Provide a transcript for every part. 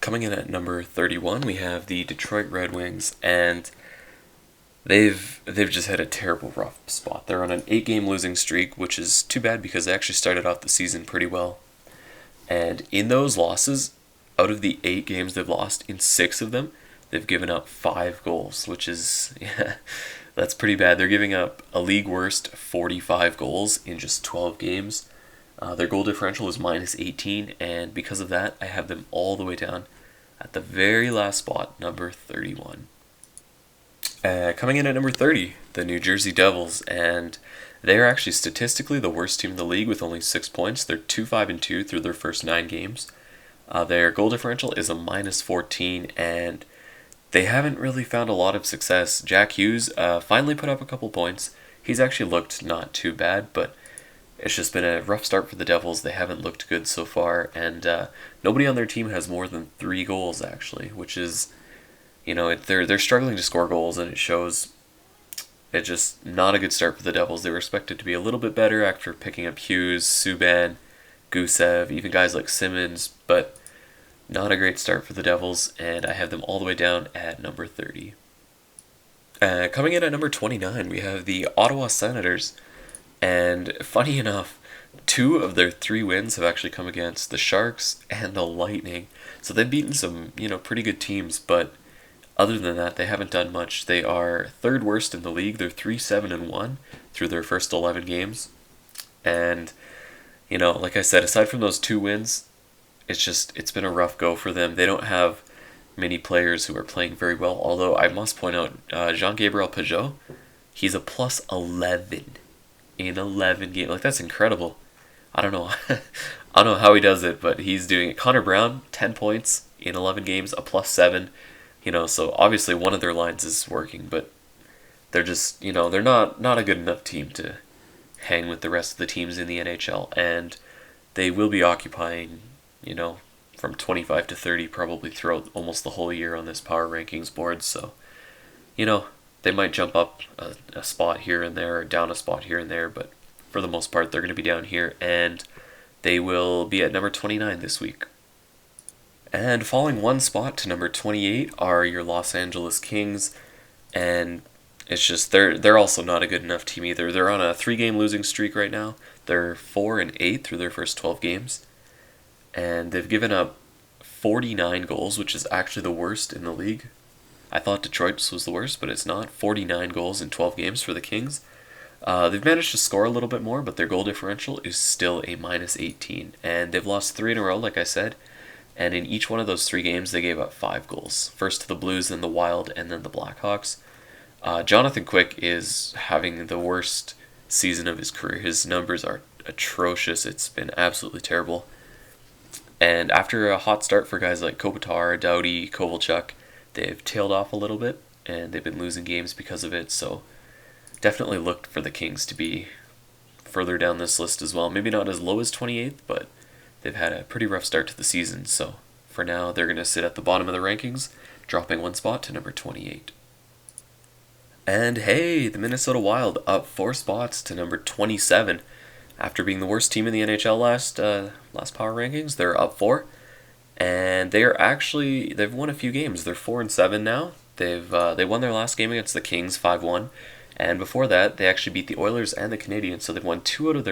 Coming in at number 31, we have the Detroit Red Wings, and they've just had a terrible rough spot. They're on an 8-game losing streak, which is too bad because they actually started off the season pretty well. And in those losses, out of the 8 games they've lost, in 6 of them, they've given up 5 goals, which is, yeah, that's pretty bad. They're giving up a league worst 45 goals in just 12 games. Their goal differential is minus 18, and because of that, I have them all the way down at the very last spot, number 31. Coming in at number 30, the New Jersey Devils, and they are actually statistically the worst team in the league with only 6 points. They're 2-5-2 through their first 9 games. Their goal differential is a minus 14, and they haven't really found a lot of success. Jack Hughes finally put up a couple points. He's actually looked not too bad, but it's just been a rough start for the Devils. They haven't looked good so far, and nobody on their team has more than 3 goals, actually, which is, they're struggling to score goals, and it shows. It's just not a good start for the Devils. They were expected to be a little bit better after picking up Hughes, Subban, Gusev, even guys like Simmons, but not a great start for the Devils, and I have them all the way down at number 30. Coming in at number 29, we have the Ottawa Senators. And funny enough, 2 of their 3 wins have actually come against the Sharks and the Lightning. So they've beaten some, pretty good teams, but other than that, they haven't done much. They are 3rd worst in the league. They're 3-7-1 through their first 11 games. And, like I said, aside from those 2 wins, it's been a rough go for them. They don't have many players who are playing very well, although I must point out, Jean-Gabriel Pageau, he's a plus 11 in 11 games. Like, that's incredible. I don't know. I don't know how he does it, but he's doing it. Connor Brown, 10 points in 11 games, a plus 7. So obviously one of their lines is working, but they're just, they're not a good enough team to hang with the rest of the teams in the NHL, and they will be occupying, from 25 to 30 probably throughout almost the whole year on this power rankings board, so, they might jump up a spot here and there or down a spot here and there, but for the most part, they're going to be down here, and they will be at number 29 this week. And falling 1 spot to number 28 are your Los Angeles Kings, and it's just they're also not a good enough team either. They're on a 3-game losing streak right now. They're 4-8 through their first 12 games, and they've given up 49 goals, which is actually the worst in the league. I thought Detroit's was the worst, but it's not. 49 goals in 12 games for the Kings. They've managed to score a little bit more, but their goal differential is still a minus 18. And they've lost 3 in a row, like I said. And in each one of those 3 games, they gave up 5 goals. First to the Blues, then the Wild, and then the Blackhawks. Jonathan Quick is having the worst season of his career. His numbers are atrocious. It's been absolutely terrible. And after a hot start for guys like Kopitar, Doughty, Kovalchuk, they've tailed off a little bit, and they've been losing games because of it, so definitely look for the Kings to be further down this list as well. Maybe not as low as 28th, but they've had a pretty rough start to the season, so for now they're going to sit at the bottom of the rankings, dropping 1 spot to number 28. And hey, the Minnesota Wild up 4 spots to number 27. After being the worst team in the NHL last power rankings, they're up 4. And they've won a few games. They're 4-7 now. They won their last game against the Kings 5-1, and before that they actually beat the Oilers and the Canadiens. So they've won 3 out of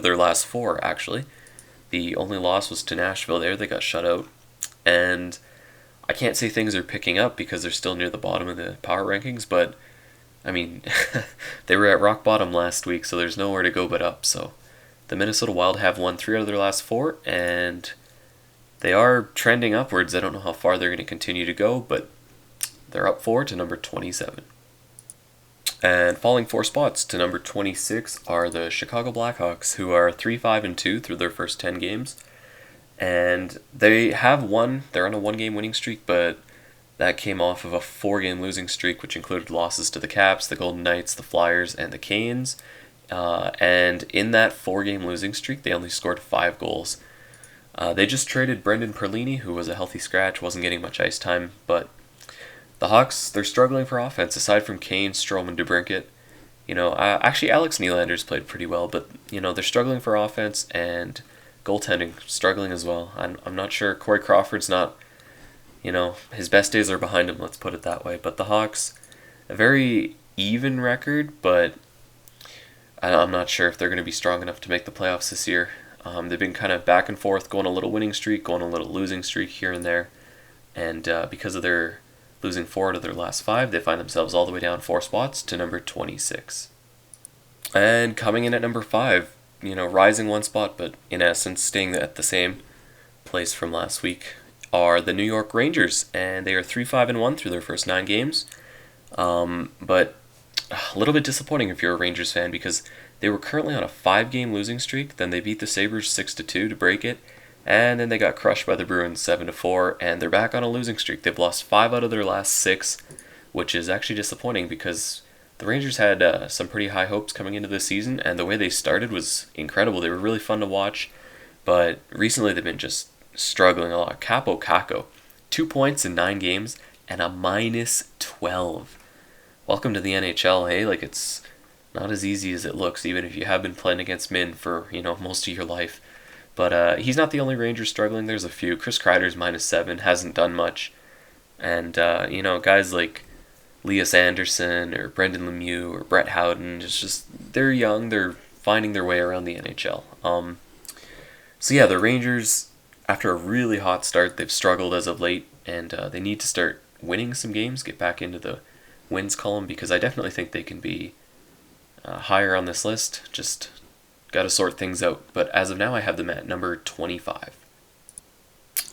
their last 4 actually. The only loss was to Nashville. They got shut out, and I can't say things are picking up because they're still near the bottom of the power rankings. But I mean, they were at rock bottom last week, so there's nowhere to go but up. So the Minnesota Wild have won 3 out of their last 4, and they are trending upwards. I don't know how far they're going to continue to go, but they're up 4 to number 27. And falling 4 spots to number 26 are the Chicago Blackhawks, who are 3-5-2 through their first 10 games. And they have won. They're on a 1-game winning streak, but that came off of a 4-game losing streak, which included losses to the Caps, the Golden Knights, the Flyers, and the Canes. And in that 4-game losing streak, they only scored 5 goals. They just traded Brendan Perlini, who was a healthy scratch, wasn't getting much ice time, but the Hawks, they're struggling for offense. Aside from Kane, Strome, and DeBrincat, actually Alex Nylander's played pretty well, but, they're struggling for offense, and goaltending struggling as well. I'm not sure. Corey Crawford's not, his best days are behind him, let's put it that way. But the Hawks, a very even record, but I'm not sure if they're going to be strong enough to make the playoffs this year. They've been kind of back and forth, going a little winning streak, going a little losing streak here and there. And because of their losing 4 out of their last 5, they find themselves all the way down 4 spots to number 26. And coming in at number 5, rising 1 spot, but in essence staying at the same place from last week, are the New York Rangers. And they are 3-5-1 through their first 9 games. But a little bit disappointing if you're a Rangers fan, because they were currently on a 5-game losing streak. Then they beat the Sabres 6-2 to break it. And then they got crushed by the Bruins 7-4, and they're back on a losing streak. They've lost 5 out of their last 6, which is actually disappointing because the Rangers had some pretty high hopes coming into this season, and the way they started was incredible. They were really fun to watch, but recently they've been just struggling a lot. Capo Caco, 2 points in 9 games and a -12. Welcome to the NHL, hey? It's not as easy as it looks, even if you have been playing against men for, most of your life. But he's not the only Ranger struggling. There's a few. Chris Kreider's -7, hasn't done much. And, guys like Lias Anderson or Brendan Lemieux or Brett Howden, they're young. They're finding their way around the NHL. So yeah, the Rangers, after a really hot start, they've struggled as of late. And they need to start winning some games, get back into the wins column, because I definitely think they can be higher on this list. Just got to sort things out. But as of now, I have them at number 25.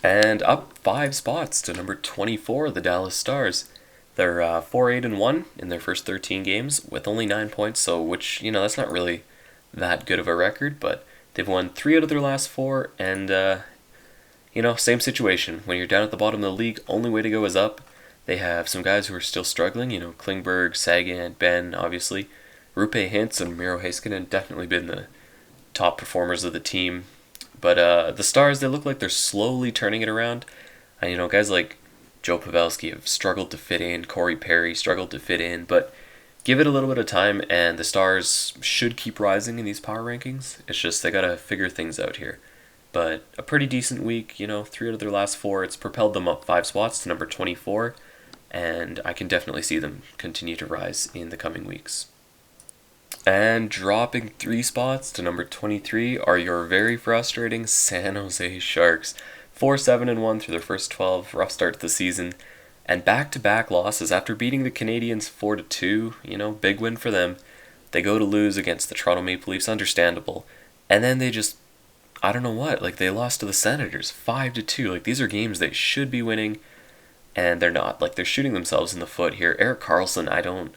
And up 5 spots to number 24, the Dallas Stars. They're 4-8-1 in their first 13 games with only 9 points, which, that's not really that good of a record, but they've won 3 out of their last 4, and, same situation. When you're down at the bottom of the league, only way to go is up. They have some guys who are still struggling, Klingberg, Sagan, Ben, obviously. Rupe Hintz and Miro Heiskanen definitely been the top performers of the team. But the Stars, they look like they're slowly turning it around. Guys like Joe Pavelski have struggled to fit in. Corey Perry struggled to fit in. But give it a little bit of time, and the Stars should keep rising in these power rankings. It's just they got to figure things out here. But a pretty decent week, 3 out of their last 4. It's propelled them up 5 spots to number 24. And I can definitely see them continue to rise in the coming weeks. And dropping 3 spots to number 23 are your very frustrating San Jose Sharks. 4-7-1 through their first 12, rough start to the season, and back-to-back losses after beating the Canadiens 4-2, big win for them. They go to lose against the Toronto Maple Leafs, understandable, and then they just, I don't know what, they lost to the Senators 5-2. These are games they should be winning, and they're not. They're shooting themselves in the foot here. Erik Karlsson,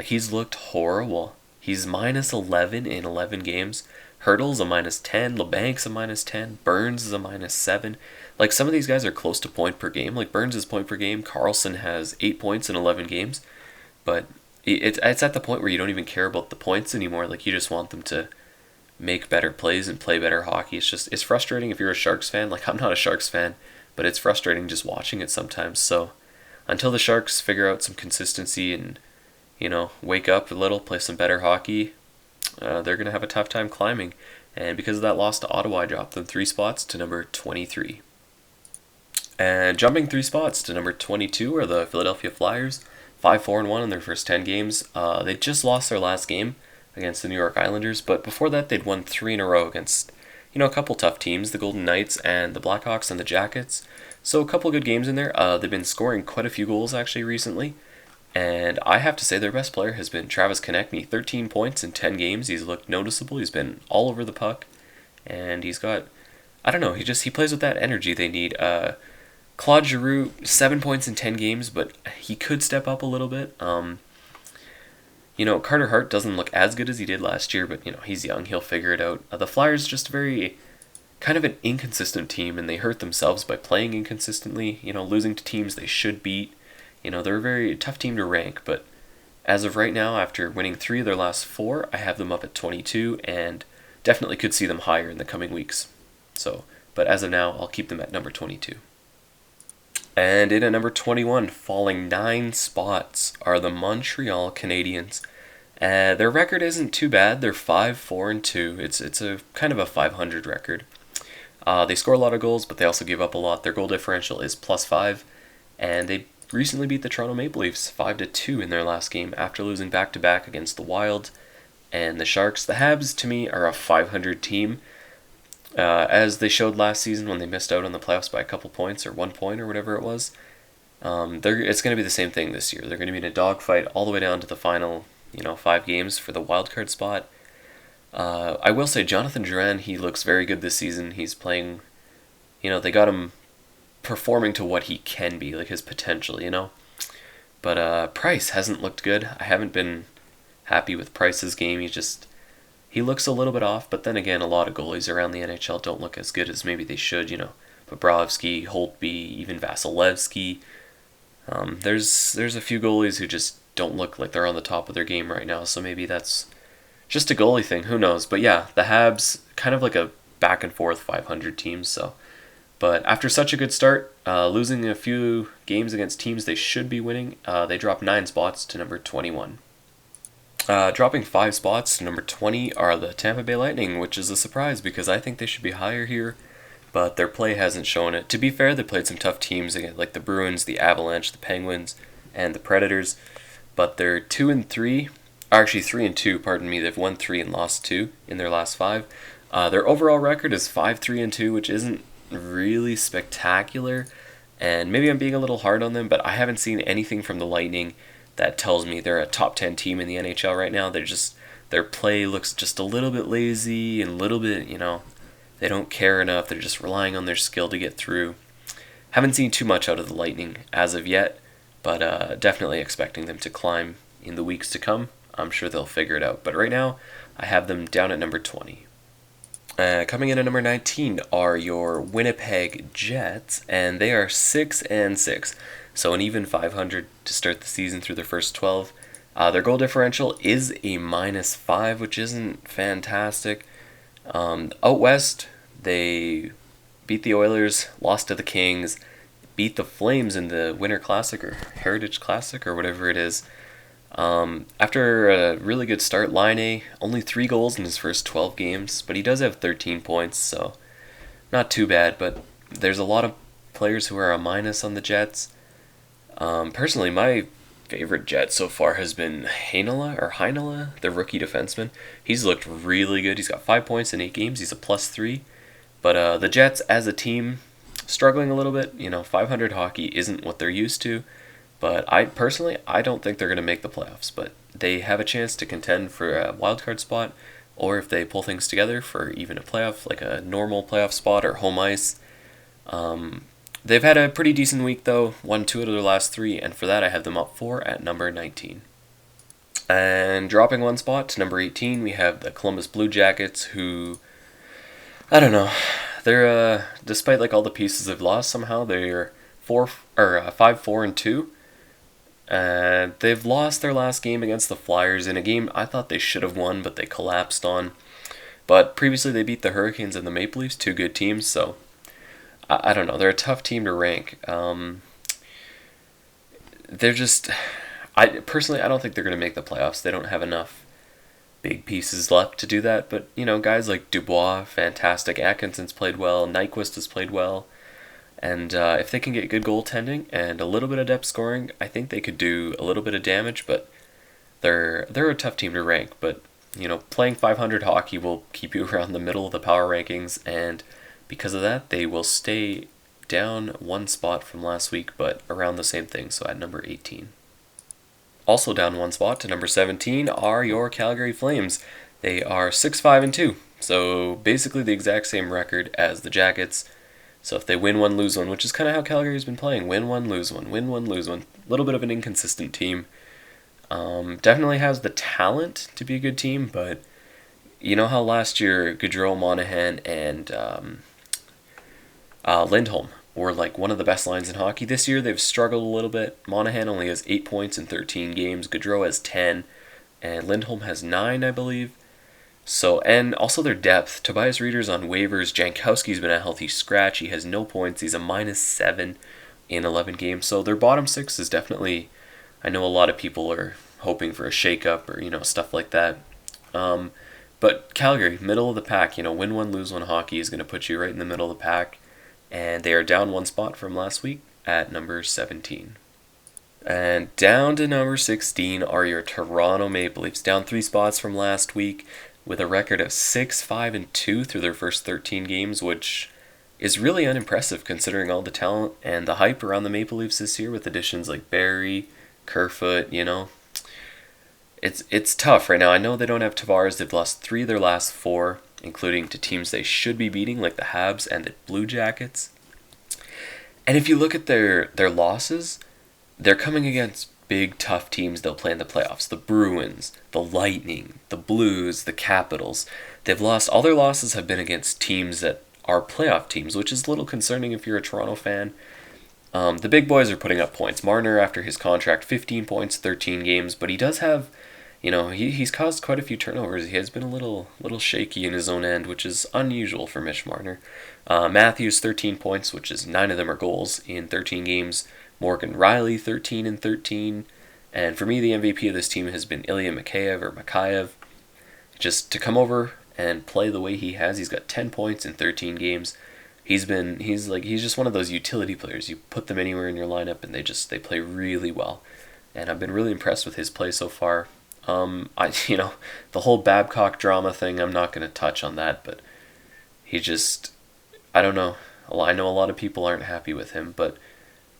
he's looked horrible. He's -11 in 11 games. Hurdle's a -10. LeBank's a -10. Burns is a -7. Some of these guys are close to point per game. Burns is point per game. Karlsson has 8 points in 11 games. But it's at the point where you don't even care about the points anymore. You just want them to make better plays and play better hockey. It's frustrating if you're a Sharks fan. I'm not a Sharks fan, but it's frustrating just watching it sometimes. So until the Sharks figure out some consistency and wake up a little, play some better hockey, they're going to have a tough time climbing. And because of that loss to Ottawa, I dropped them 3 spots to number 23. And jumping 3 spots to number 22 are the Philadelphia Flyers. 5-4-1 in their first 10 games. They just lost their last game against the New York Islanders, but before that they'd won 3 in a row against, a couple tough teams, the Golden Knights and the Blackhawks and the Jackets. So a couple good games in there. They've been scoring quite a few goals actually recently. And I have to say their best player has been Travis Konechny. 13 points in 10 games. He's looked noticeable. He's been all over the puck. And he's got, he plays with that energy they need. Claude Giroux, 7 points in 10 games, but he could step up a little bit. Carter Hart doesn't look as good as he did last year, but, he's young. He'll figure it out. The Flyers just very kind of an inconsistent team, and they hurt themselves by playing inconsistently, losing to teams they should beat. They're a very tough team to rank, but as of right now, after winning 3 of their last 4, I have them up at 22, and definitely could see them higher in the coming weeks. But as of now, I'll keep them at number 22. And in at number 21, falling 9 spots, are the Montreal Canadiens. Their record isn't too bad. They're 5-4-2. It's a kind of a 500 record. They score a lot of goals, but they also give up a lot. Their goal differential is +5, and they recently beat the Toronto Maple Leafs 5-2 in their last game after losing back-to-back against the Wild and the Sharks. The Habs, to me, are a 500 team, as they showed last season when they missed out on the playoffs by a couple points or 1 point or whatever it was. It's going to be the same thing this year. They're going to be in a dogfight all the way down to the final, 5 games for the wild card spot. I will say Jonathan Drouin, he looks very good this season. He's playing, they got him performing to what he can be, like his potential. But Price hasn't looked good. I haven't been happy with Price's game. He looks a little bit off, but then again, a lot of goalies around the NHL don't look as good as maybe they should, Bobrovsky, Holtby, even Vasilevsky. There's a few goalies who just don't look like they're on the top of their game right now, so maybe that's just a goalie thing, who knows. But yeah, the Habs, kind of like a back and forth 500 teams, so. But after such a good start, losing a few games against teams they should be winning, they dropped 9 spots to number 21. Dropping 5 spots to number 20 are the Tampa Bay Lightning, which is a surprise because I think they should be higher here, but their play hasn't shown it. To be fair, they played some tough teams again, like the Bruins, the Avalanche, the Penguins, and the Predators, but they're 2-3, or actually 3-2, pardon me. They've won 3 and lost 2 in their last 5. Their overall record is 5-3-2, which isn't really spectacular, and maybe I'm being a little hard on them, but I haven't seen anything from the Lightning that tells me they're a top 10 team in the NHL right now. Their play looks just a little bit lazy and a little bit, they don't care enough. They're just relying on their skill to get through. Haven't seen too much out of the Lightning as of yet, but definitely expecting them to climb in the weeks to come. I'm sure they'll figure it out. But right now, I have them down at number 20. Coming in at number 19 are your Winnipeg Jets, and they are 6-6. So an even 500 to start the season through their first 12. Their goal differential is a -5, which isn't fantastic. Out west, they beat the Oilers, lost to the Kings, beat the Flames in the Winter Classic or Heritage Classic or whatever it is. After a really good start, Laine, only 3 goals in his first 12 games, but he does have 13 points, so not too bad, but there's a lot of players who are a minus on the Jets. Personally, my favorite Jet so far has been Heinola, the rookie defenseman. He's looked really good. He's got 5 points in 8 games. He's a +3. But the Jets, as a team, struggling a little bit. 500 hockey isn't what they're used to. But I don't think they're going to make the playoffs. But they have a chance to contend for a wildcard spot, or if they pull things together for even a playoff, like a normal playoff spot or home ice. They've had a pretty decent week, though. Won 2 out of their last 3, and for that I have them up 4 at number 19. And dropping 1 spot to number 18, we have the Columbus Blue Jackets, who, I don't know, they're, despite like all the pieces they've lost, somehow they're 5-4-2. They've lost their last game against the Flyers in a game I thought they should have won, but they collapsed on. But previously they beat the Hurricanes and the Maple Leafs, 2 good teams, so I don't know. They're a tough team to rank. They're just... I don't think they're going to make the playoffs. They don't have enough big pieces left to do that. But, guys like Dubois, fantastic. Atkinson's played well. Nyquist has played well. And if they can get good goaltending and a little bit of depth scoring, I think they could do a little bit of damage. But they're a tough team to rank. But, playing 500 hockey will keep you around the middle of the power rankings, and because of that, they will stay down 1 spot from last week, but around the same thing, so at number 18. Also down 1 spot to number 17 are your Calgary Flames. They are 6-5-2, so basically the exact same record as the Jackets. So if they win 1, lose 1, which is kind of how Calgary's been playing, win 1, lose 1, win 1, lose 1. A little bit of an inconsistent team. Definitely has the talent to be a good team, but you know how last year Gaudreau, Monahan, and Lindholm were like one of the best lines in hockey. This year they've struggled a little bit. Monahan only has 8 points in 13 games. Gaudreau has 10, and Lindholm has 9, I believe. So, and also their depth. Tobias Reeder's on waivers. Jankowski's been a healthy scratch. He has no points. He's a -7 in 11 games. So their bottom 6 is definitely... I know a lot of people are hoping for a shakeup or, stuff like that. But Calgary, middle of the pack, win one, lose one hockey is going to put you right in the middle of the pack. And they are down one spot from last week at number 17. And down to number 16 are your Toronto Maple Leafs, down 3 spots from last week with a record of 6-5-2 through their first 13 games, which is really unimpressive considering all the talent and the hype around the Maple Leafs this year with additions like Barrie, Kerfoot, It's tough right now. I know they don't have Tavares. They've lost 3 of their last 4, including to teams they should be beating, like the Habs and the Blue Jackets. And if you look at their losses, they're coming against big, tough teams they'll play in the playoffs. The Bruins, the Lightning, the Blues, the Capitals. All their losses have been against teams that are playoff teams, which is a little concerning if you're a Toronto fan. The big boys are putting up points. Marner, after his contract, 15 points, 13 games, but he does have, he's caused quite a few turnovers. He has been a little shaky in his own end, which is unusual for Mitch Marner. Matthews, 13 points, which is 9 of them are goals in 13 games. Morgan Riley, 13 and 13. And for me, the MVP of this team has been Ilya Mikheyev. Just to come over and play the way he has, he's got 10 points in 13 games. He's just one of those utility players. You put them anywhere in your lineup and they play really well. And I've been really impressed with his play so far. The whole Babcock drama thing, I'm not going to touch on that, but I don't know. I know a lot of people aren't happy with him, but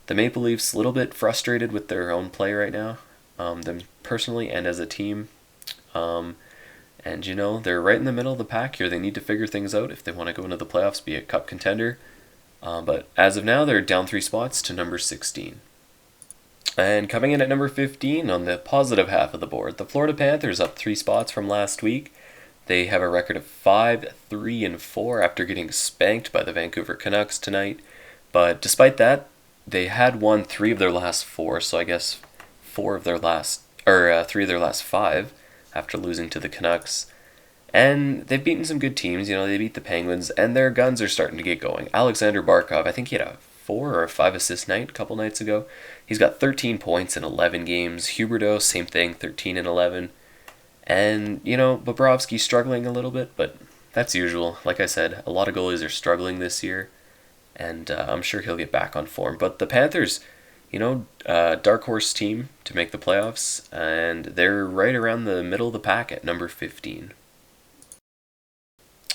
the Maple Leafs a little bit frustrated with their own play right now, them personally and as a team. And they're right in the middle of the pack here. They need to figure things out if they want to go into the playoffs, be a cup contender. But as of now, they're down 3 spots to number 16. And coming in at number 15 on the positive half of the board, the Florida Panthers up 3 spots from last week. They have a record of 5-3-4 after getting spanked by the Vancouver Canucks tonight. But despite that, they had won 3 of their last 4, so I guess 3 of their last 5 after losing to the Canucks. And they've beaten some good teams. They beat the Penguins, and their guns are starting to get going. Alexander Barkov, I think he had a 4 or 5 assist night a couple nights ago. He's got 13 points in 11 games. Huberdeau, same thing, 13 and 11. And, Bobrovsky's struggling a little bit, but that's usual. Like I said, a lot of goalies are struggling this year, and I'm sure he'll get back on form. But the Panthers, dark horse team to make the playoffs, and they're right around the middle of the pack at number 15.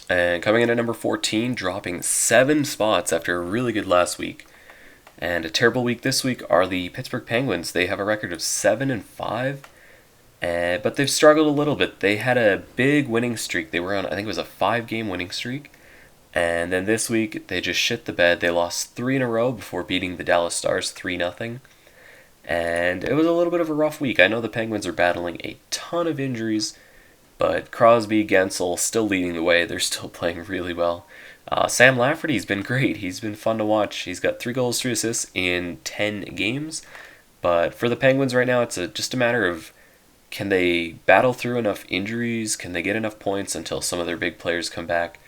And coming in at number 14, dropping 7 spots after a really good last week. And a terrible week this week are the Pittsburgh Penguins. They have a record of 7-5, but they've struggled a little bit. They had a big winning streak. They were on, I think it was a 5-game winning streak. And then this week, they just shit the bed. They lost 3 in a row before beating the Dallas Stars 3-0. And it was a little bit of a rough week. I know the Penguins are battling a ton of injuries, but Crosby, Gensel still leading the way. They're still playing really well. Sam Lafferty's been great. He's been fun to watch. He's got 3 goals, 3 assists in 10 games. But for the Penguins right now, it's just a matter of, can they battle through enough injuries? Can they get enough points until some of their big players come back?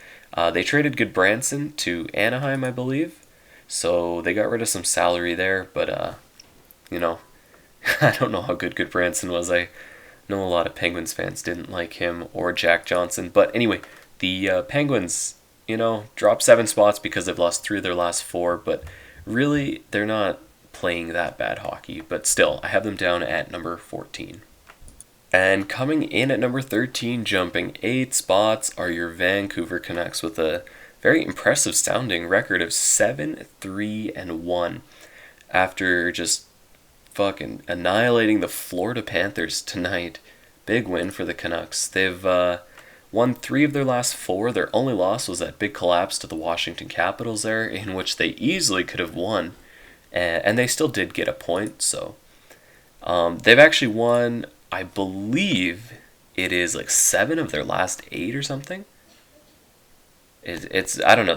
They traded Goodbranson to Anaheim, I believe. So they got rid of some salary there. But, I don't know how good Goodbranson was. I know a lot of Penguins fans didn't like him or Jack Johnson. But anyway, the Penguins, dropped 7 spots because they've lost 3 of their last 4. But really, they're not playing that bad hockey. But still, I have them down at number 14. And coming in at number 13, jumping 8 spots, are your Vancouver Canucks with a very impressive sounding record of 7-3-1 after just fucking annihilating the Florida Panthers tonight. Big win for the Canucks. They've won 3 of their last 4. Their only loss was that big collapse to the Washington Capitals there, in which they easily could have won. And they still did get a point, so they've actually won, I believe it is like 7 of their last 8 or something. It's I don't know.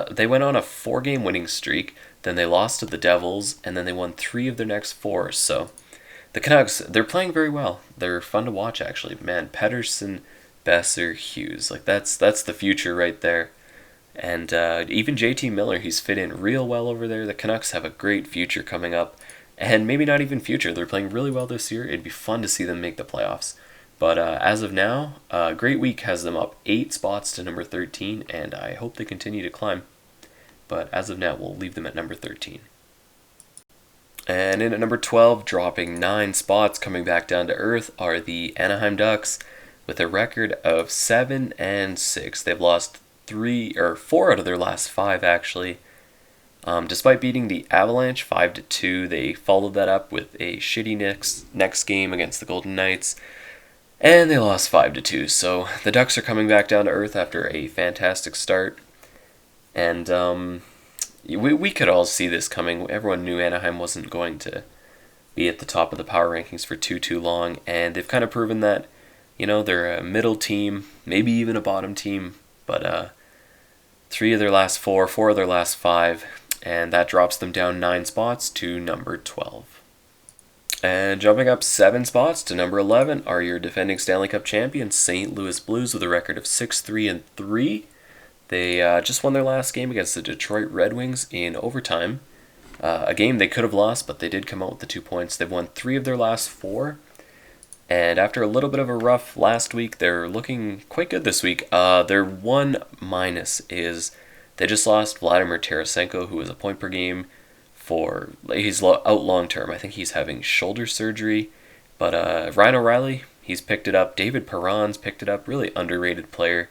They went on a 4-game winning streak, then they lost to the Devils, and then they won 3 of their next 4. So the Canucks, they're playing very well. They're fun to watch actually. Man, Pettersson, Besser, Hughes, like that's the future right there. And even JT Miller, he's fit in real well over there. The Canucks have a great future coming up. And maybe not even future. They're playing really well this year. It'd be fun to see them make the playoffs. But as of now, Great Week has them up 8 spots to number 13, and I hope they continue to climb. But as of now, we'll leave them at number 13. And in at number 12, dropping 9 spots, coming back down to earth, are the Anaheim Ducks with a record of 7-6. They've lost 4 out of their last 5, actually. Despite beating the Avalanche 5-2, they followed that up with a shitty next game against the Golden Knights, and they lost 5-2. So the Ducks are coming back down to earth after a fantastic start, and we could all see this coming. Everyone knew Anaheim wasn't going to be at the top of the power rankings for too long, and they've kind of proven that, they're a middle team, maybe even a bottom team, but 3 of their last 4 of their last 5, and that drops them down 9 spots to number 12. And jumping up 7 spots to number 11 are your defending Stanley Cup champions, St. Louis Blues, with a record of 6-3-3. They just won their last game against the Detroit Red Wings in overtime. A game they could have lost, but they did come out with the 2 points. They've won 3 of their last 4. And after a little bit of a rough last week, they're looking quite good this week. Their one minus is they just lost Vladimir Tarasenko, who was a point per game he's out long term. I think he's having shoulder surgery. But Ryan O'Reilly, he's picked it up. David Perron's picked it up. Really underrated player.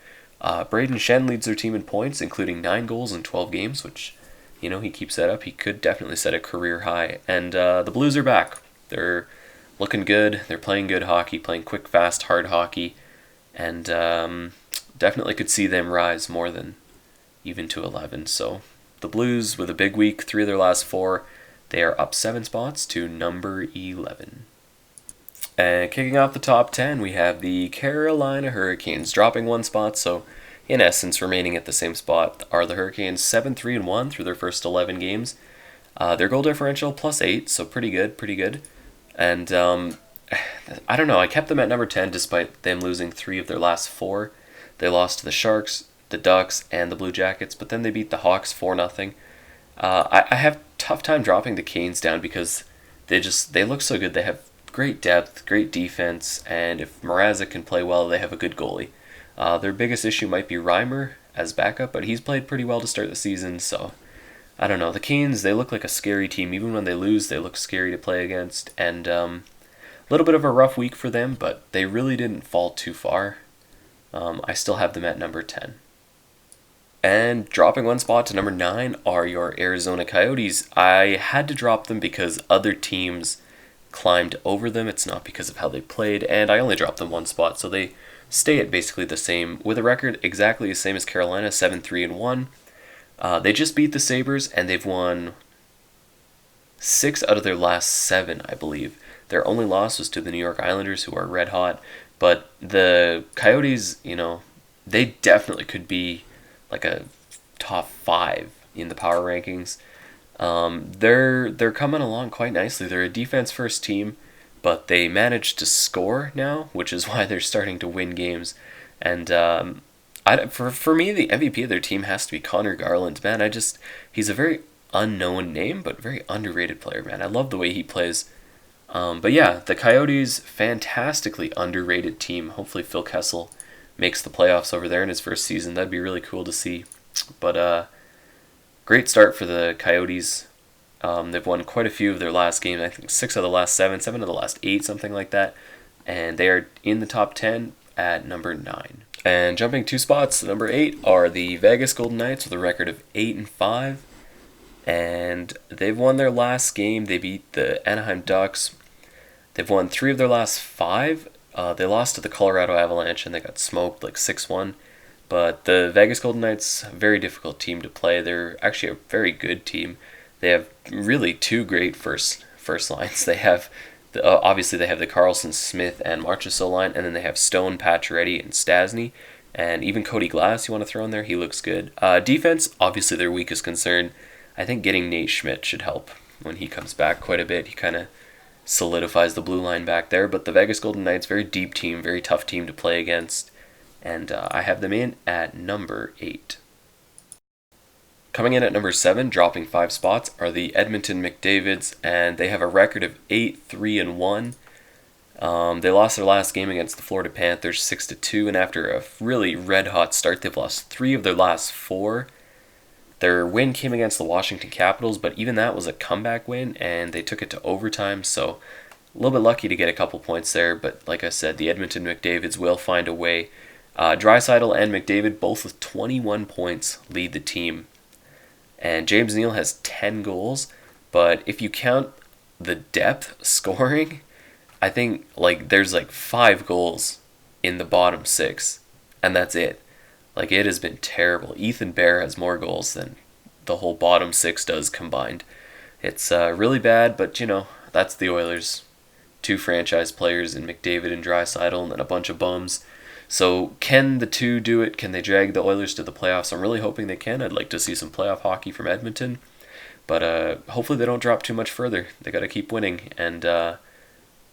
Braden Shen leads their team in points, including 9 goals in 12 games, which, he keeps that up. He could definitely set a career high. And the Blues are back. They're looking good. They're playing good hockey, playing quick, fast, hard hockey, and definitely could see them rise more than even to 11. So the Blues, with a big week, 3 of their last 4, they are up 7 spots to number 11. And kicking off the top 10, we have the Carolina Hurricanes, dropping 1 spot, so in essence remaining at the same spot are the Hurricanes, 7-3-1 through their first 11 games. Their goal differential +8, so pretty good. And I don't know, I kept them at number 10 despite them losing 3 of their last 4. They lost to the Sharks, the Ducks, and the Blue Jackets, but then they beat the Hawks 4-0. I have tough time dropping the Canes down because they look so good. They have great depth, great defense, and if Mrazek can play well, they have a good goalie. Their biggest issue might be Reimer as backup, but he's played pretty well to start the season, so I don't know. The Canes, they look like a scary team. Even when they lose, they look scary to play against. And a little bit of a rough week for them, but they really didn't fall too far. I still have them at number 10. And dropping 1 spot to number 9 are your Arizona Coyotes. I had to drop them because other teams climbed over them. It's not because of how they played, and I only dropped them 1 spot, so they stay at basically the same, with a record exactly the same as Carolina, 7-3-1. They just beat the Sabres, and they've won 6 out of their last 7, I believe. Their only loss was to the New York Islanders, who are red hot. But the Coyotes, they definitely could be like a top 5 in the power rankings. They're coming along quite nicely. They're a defense-first team, but they managed to score now, which is why they're starting to win games. And for me, the MVP of their team has to be Connor Garland. Man, he's a very unknown name, but very underrated player, man. I love the way he plays. But yeah, the Coyotes, fantastically underrated team. Hopefully Phil Kessel makes the playoffs over there in his first season. That'd be really cool to see. But great start for the Coyotes. They've won quite a few of their last games. I think 6 of the last 7 of the last 8, something like that. And they are in the top 10 at number 9. And jumping 2 spots to number 8 are the Vegas Golden Knights with a record of 8-5. And they've won their last game. They beat the Anaheim Ducks. They've won 3 of their last 5. They lost to the Colorado Avalanche and they got smoked like 6-1. But the Vegas Golden Knights, a very difficult team to play. They're actually a very good team. They have really 2 great first lines. They have obviously they have the Carlson, Smith, and Marchessault line, and then they have Stone, Pacioretty, and Stasny, and even Cody Glass. You want to throw in there? He looks good. Defense, obviously their weakest concern. I think getting Nate Schmidt should help when he comes back quite a bit. He kind of solidifies the blue line back there. But the Vegas Golden Knights, very deep team, very tough team to play against. And I have them in at number 8. Coming in at number 7, dropping 5 spots, are the Edmonton McDavids, and they have a record of 8-3-1. They lost their last game against the Florida Panthers 6-2, and after a really red-hot start, they've lost 3 of their last 4. Their win came against the Washington Capitals, but even that was a comeback win, and they took it to overtime, so a little bit lucky to get a couple points there, but like I said, the Edmonton McDavids will find a way. Draisaitl and McDavid, both with 21 points, lead the team. And James Neal has 10 goals, but if you count the depth scoring, I think there's 5 goals in the bottom 6, and that's it. It has been terrible. Ethan Bear has more goals than the whole bottom 6 does combined. It's really bad, but that's the Oilers. 2 franchise players in McDavid and Draisaitl, and then a bunch of bums. So can the two do it? Can they drag the Oilers to the playoffs? I'm really hoping they can. I'd like to see some playoff hockey from Edmonton. But hopefully they don't drop too much further. They got to keep winning. And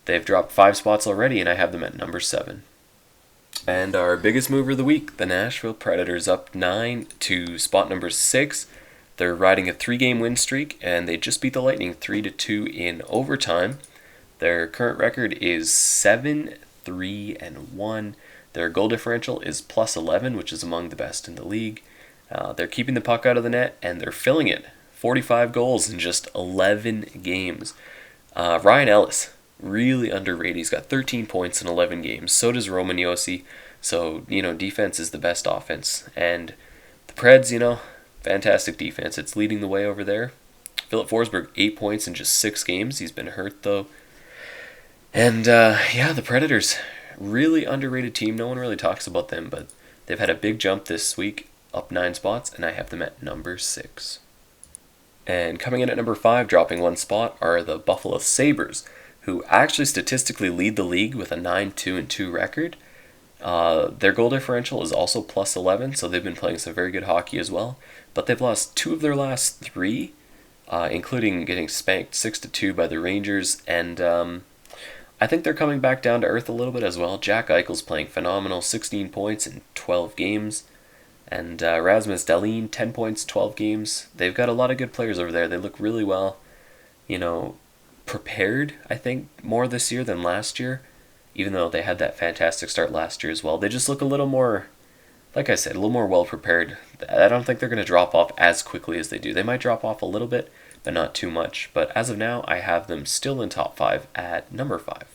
they've dropped 5 spots already, and I have them at number 7. And our biggest mover of the week, the Nashville Predators, up 9 to spot number 6. They're riding a 3-game win streak, and they just beat the Lightning 3-2 in overtime. Their current record is 7-3-1. Their goal differential is plus 11, which is among the best in the league. They're keeping the puck out of the net, and they're filling it. 45 goals in just 11 games. Ryan Ellis, really underrated. He's got 13 points in 11 games. So does Roman Josi. So, defense is the best offense. And the Preds, fantastic defense. It's leading the way over there. Philip Forsberg, 8 points in just 6 games. He's been hurt, though. And, the Predators, really underrated team. No one really talks about them, but they've had a big jump this week, up 9 spots, and I have them at number 6. And coming in at number 5, dropping 1 spot, are the Buffalo Sabres, who actually statistically lead the league with a 9-2-2 record. Their goal differential is also plus 11, so they've been playing some very good hockey as well. But they've lost 2 of their last 3, including getting spanked 6-2 by the Rangers, and I think they're coming back down to earth a little bit as well. Jack Eichel's playing phenomenal, 16 points in 12 games. And Rasmus Dahlin, 10 points, 12 games. They've got a lot of good players over there. They look really well, prepared, I think, more this year than last year. Even though they had that fantastic start last year as well. They just look a little more, like I said, a little more well prepared. I don't think they're going to drop off as quickly as they do. They might drop off a little bit, but not too much. But as of now, I have them still in top 5 at number 5.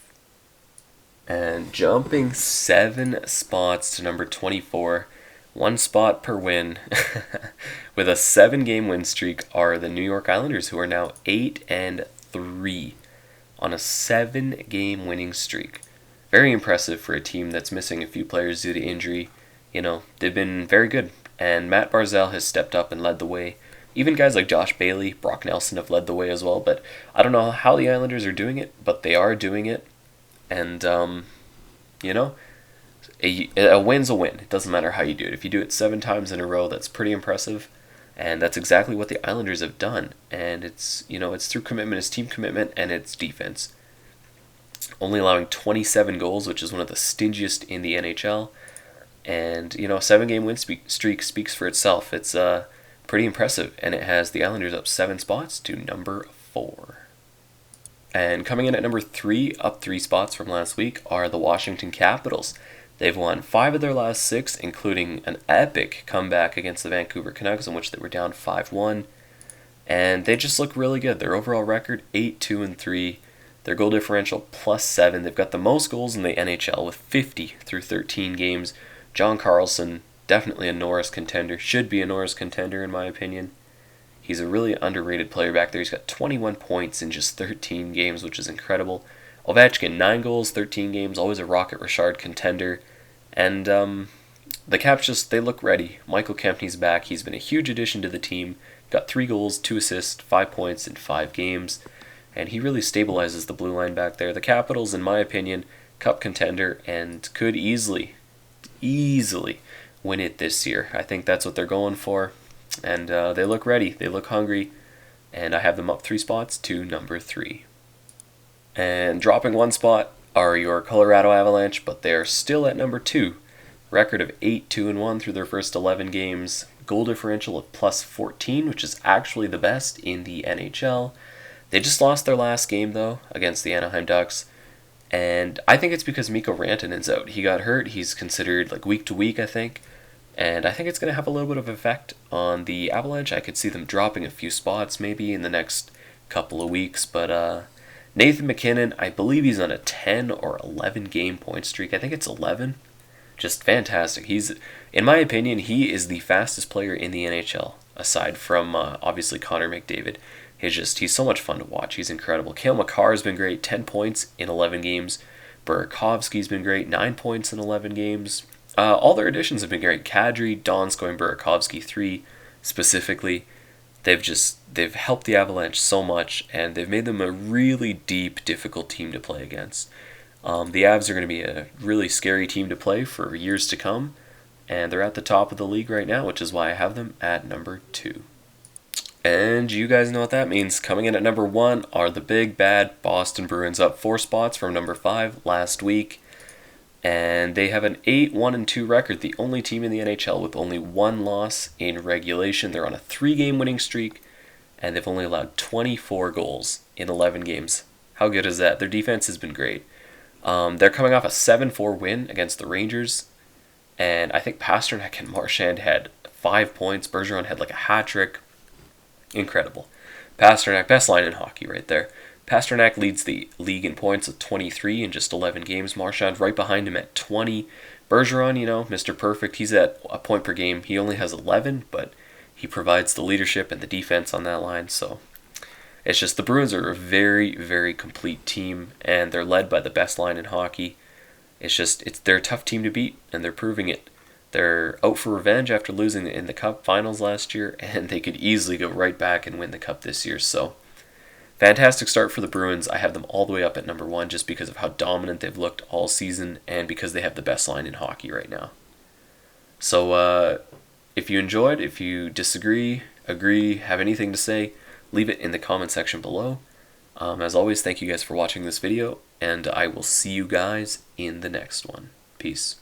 And jumping 7 spots to number 24, 1 spot per win, with a 7-game win streak, are the New York Islanders, who are now 8-3 on a 7-game winning streak. Very impressive for a team that's missing a few players due to injury. They've been very good, and Matt Barzal has stepped up and led the way. Even guys like Josh Bailey, Brock Nelson have led the way as well, but I don't know how the Islanders are doing it, but they are doing it. And, a win's a win. It doesn't matter how you do it. If you do it 7 times in a row, that's pretty impressive. And that's exactly what the Islanders have done. And it's through commitment, it's team commitment, and it's defense. Only allowing 27 goals, which is one of the stingiest in the NHL. And, a 7-game win streak speaks for itself. It's pretty impressive. And it has the Islanders up 7 spots to number 4. And coming in at number 3, up 3 spots from last week, are the Washington Capitals. They've won 5 of their last 6, including an epic comeback against the Vancouver Canucks, in which they were down 5-1. And they just look really good. Their overall record, 8-2-3. Their goal differential, plus 7. They've got the most goals in the NHL with 50 through 13 games. John Carlson, definitely a Norris contender. Should be a Norris contender, in my opinion. He's a really underrated player back there. He's got 21 points in just 13 games, which is incredible. Ovechkin, 9 goals, 13 games, always a Rocket Richard contender. And the Caps they look ready. Michael Kempny's back. He's been a huge addition to the team. Got 3 goals, 2 assists, 5 points in 5 games. And he really stabilizes the blue line back there. The Capitals, in my opinion, cup contender and could easily win it this year. I think that's what they're going for. And they look ready. They look hungry. And I have them up 3 spots to number 3. And dropping 1 spot are your Colorado Avalanche, but they're still at number 2. Record of 8-2-1 through their first 11 games. Goal differential of plus 14, which is actually the best in the NHL. They just lost their last game, though, against the Anaheim Ducks. And I think it's because Mikko Rantanen's out. He got hurt. He's considered like week to week, I think. And I think it's going to have a little bit of effect on the Avalanche. I could see them dropping a few spots maybe in the next couple of weeks. But Nathan MacKinnon, I believe he's on a 10 or 11 game point streak. I think it's 11. Just fantastic. In my opinion, he is the fastest player in the NHL, aside from obviously Connor McDavid. He's so much fun to watch. He's incredible. Cale Makar's been great, 10 points in 11 games. Burakovsky's been great, 9 points in 11 games. All their additions have been great. Kadri, Donskoy, and Burakovsky, 3 specifically. They've helped the Avalanche so much, and they've made them a really deep, difficult team to play against. The Avs are going to be a really scary team to play for years to come, and they're at the top of the league right now, which is why I have them at number 2. And you guys know what that means. Coming in at number 1 are the big bad Boston Bruins, up 4 spots from number 5 last week. And they have an 8-1-2 record, the only team in the NHL with only 1 loss in regulation. They're on a 3-game winning streak, and they've only allowed 24 goals in 11 games. How good is that? Their defense has been great. They're coming off a 7-4 win against the Rangers, and I think Pasternak and Marchand had 5 points. Bergeron had like a hat trick. Incredible. Pasternak, best line in hockey right there. Pasternak leads the league in points with 23 in just 11 games. Marchand right behind him at 20. Bergeron, Mr. Perfect, he's at a point per game. He only has 11, but he provides the leadership and the defense on that line. So it's just the Bruins are a very, very complete team, and they're led by the best line in hockey. They're a tough team to beat, and they're proving it. They're out for revenge after losing in the Cup finals last year, and they could easily go right back and win the Cup this year. So, fantastic start for the Bruins. I have them all the way up at number 1 just because of how dominant they've looked all season and because they have the best line in hockey right now. So, if you enjoyed, if you disagree, agree, have anything to say, leave it in the comment section below. As always, thank you guys for watching this video, and I will see you guys in the next one. Peace.